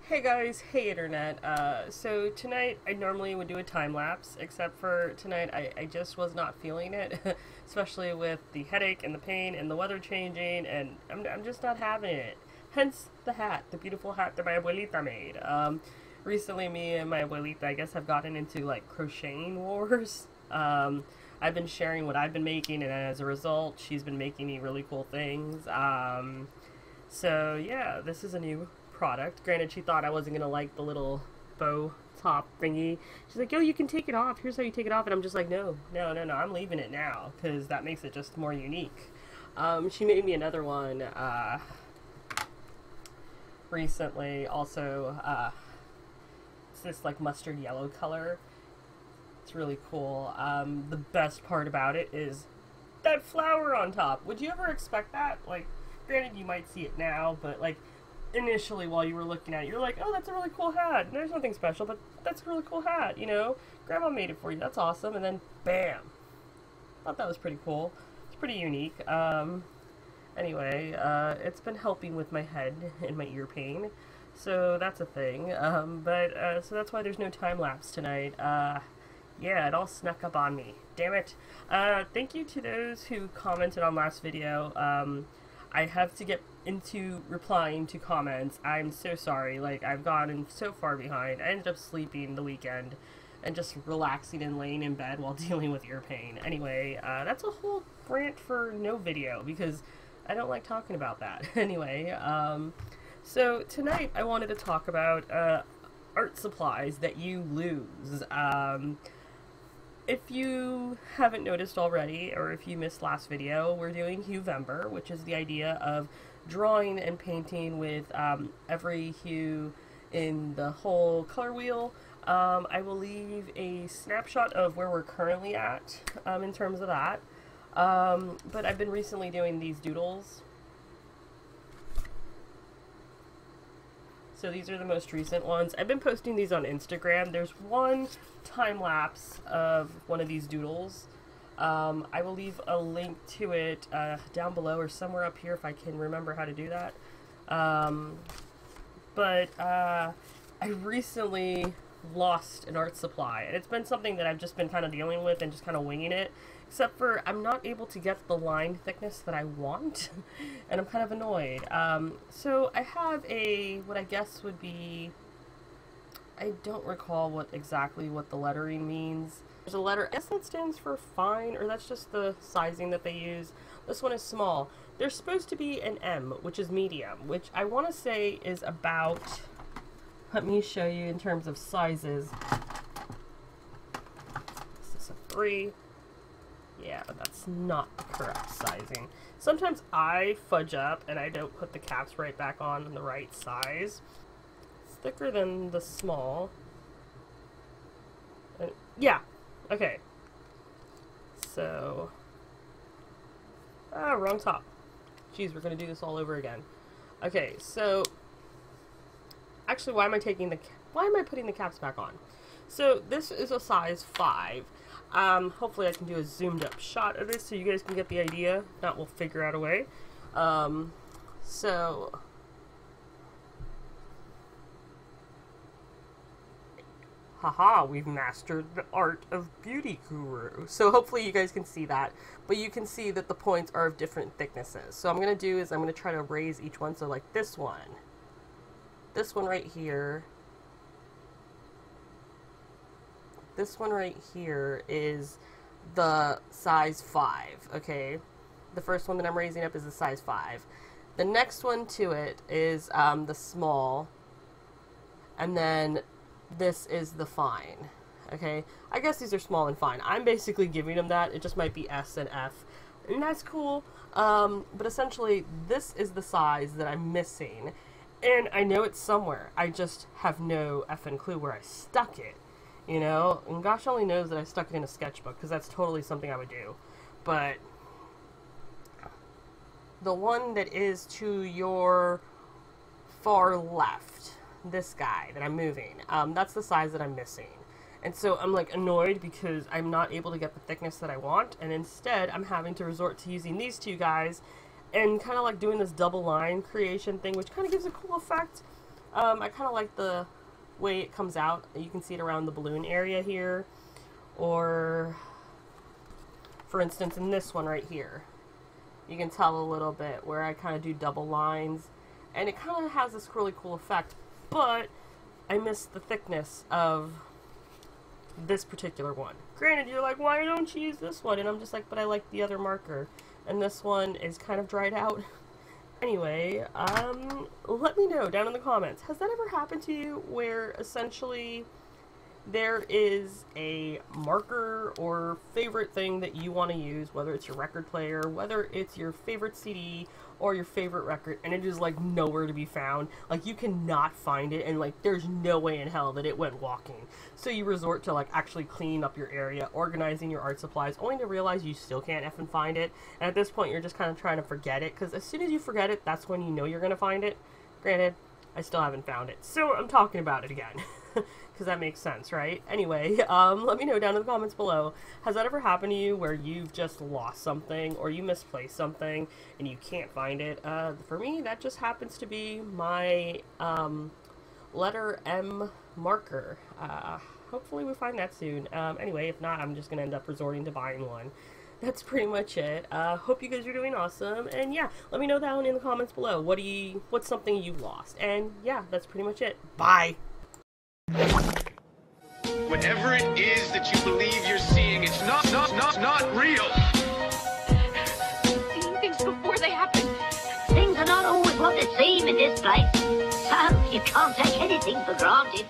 Hey guys, hey internet. So tonight I normally would do a time lapse, except for tonight I just was not feeling it, especially with the headache and the pain and the weather changing, and I'm just not having it. Hence the hat, the beautiful hat that my abuelita made. Recently me and my abuelita, I guess, have gotten into like crocheting wars. I've been sharing what I've been making, and as a result, she's been making me really cool things. So yeah, this is a new product. Granted, she thought I wasn't gonna like the little bow top thingy. She's like, yo, you can take it off. Here's how you take it off. And I'm just like, no, I'm leaving it now, because that makes it just more unique. She made me another one recently. Also, it's this like mustard yellow color. It's really cool. The best part about it is that flower on top. Would you ever expect that? Like, granted, you might see it now, but like, initially while you were looking at it, you're like, oh, that's a really cool hat. There's nothing special, but that's a really cool hat, you know? Grandma made it for you. That's awesome. And then, bam. Thought that was pretty cool. It's pretty unique. Anyway, it's been helping with my head and my ear pain. So that's a thing. So that's why there's no time lapse tonight. Yeah, it all snuck up on me. Damn it. Thank you to those who commented on last video. I have to get into replying to comments. I'm so sorry. Like, I've gotten so far behind. I ended up sleeping the weekend and just relaxing and laying in bed while dealing with ear pain. Anyway, that's a whole rant for no video because I don't like talking about that. Anyway, so tonight I wanted to talk about art supplies that you lose. If you haven't noticed already, or if you missed last video, we're doing Huevember, which is the idea of drawing and painting with every hue in the whole color wheel. I will leave a snapshot of where we're currently at in terms of that. But I've been recently doing these doodles. So these are the most recent ones. I've been posting these on Instagram. There's one time lapse of one of these doodles. I will leave a link to it down below or somewhere up here if I can remember how to do that. I recently lost an art supply, and it's been something that I've just been kind of dealing with and just kind of winging it, except for I'm not able to get the line thickness that I want, and I'm kind of annoyed. So I have what I guess would be, I don't recall exactly what the lettering means. There's a letter S that stands for fine, or that's just the sizing that they use. This one is small. There's supposed to be an M, which is medium, which I want to say is about, let me show you in terms of sizes. This is a 3. Yeah, that's not the correct sizing. Sometimes I fudge up and I don't put the caps right back on in the right size. It's thicker than the small. Yeah, okay. So, wrong top. Jeez, we're gonna do this all over again. Okay, so actually, why am I putting the caps back on? So this is a size 5. Hopefully I can do a zoomed up shot of this so you guys can get the idea. If not, we'll figure out a way. Haha, we've mastered the art of beauty guru. So hopefully you guys can see that, but you can see that the points are of different thicknesses. So I'm going to do is I'm going to try to raise each one. So like this one right here, this one right here is the size 5, okay? The first one that I'm raising up is the size 5. The next one to it is the small, and then this is the fine, okay? I guess these are small and fine. I'm basically giving them that. It just might be S and F, and that's cool. But essentially, this is the size that I'm missing, and I know it's somewhere. I just have no effing clue where I stuck it, you know? And gosh only knows that I stuck it in a sketchbook, because that's totally something I would do. But the one that is to your far left, this guy that I'm moving, that's the size that I'm missing. And so I'm like annoyed because I'm not able to get the thickness that I want, and instead I'm having to resort to using these two guys and kind of like doing this double line creation thing, which kind of gives a cool effect. I kind of like the way it comes out. You can see it around the balloon area here, or for instance in this one right here, you can tell a little bit where I kind of do double lines, and it kind of has this really cool effect, but I miss the thickness of this particular one. Granted, you're like, why don't you use this one? And I'm just like, but I like the other marker, and this one is kind of dried out. Anyway, let me know down in the comments, has that ever happened to you where essentially there is a marker or favorite thing that you want to use, whether it's your record player, whether it's your favorite CD or your favorite record, and it is like nowhere to be found? Like you cannot find it, and like there's no way in hell that it went walking. So you resort to like actually cleaning up your area, organizing your art supplies, only to realize you still can't effing find it. And at this point you're just kind of trying to forget it, because as soon as you forget it, that's when you know you're going to find it. Granted, I still haven't found it, so I'm talking about it again. Because that makes sense, right? Anyway, let me know down in the comments below, has that ever happened to you where you've just lost something or you misplaced something and you can't find it? For me, that just happens to be my letter M marker. Hopefully we find that soon. Anyway, if not, I'm just going to end up resorting to buying one. That's pretty much it. Hope you guys are doing awesome, and yeah, let me know down in the comments below, what's something you lost? And yeah, that's pretty much it. Bye! Whatever it is that you believe you're seeing, it's not real. Seeing things before they happen. Things are not always what they seem in this place. So you can't take anything for granted.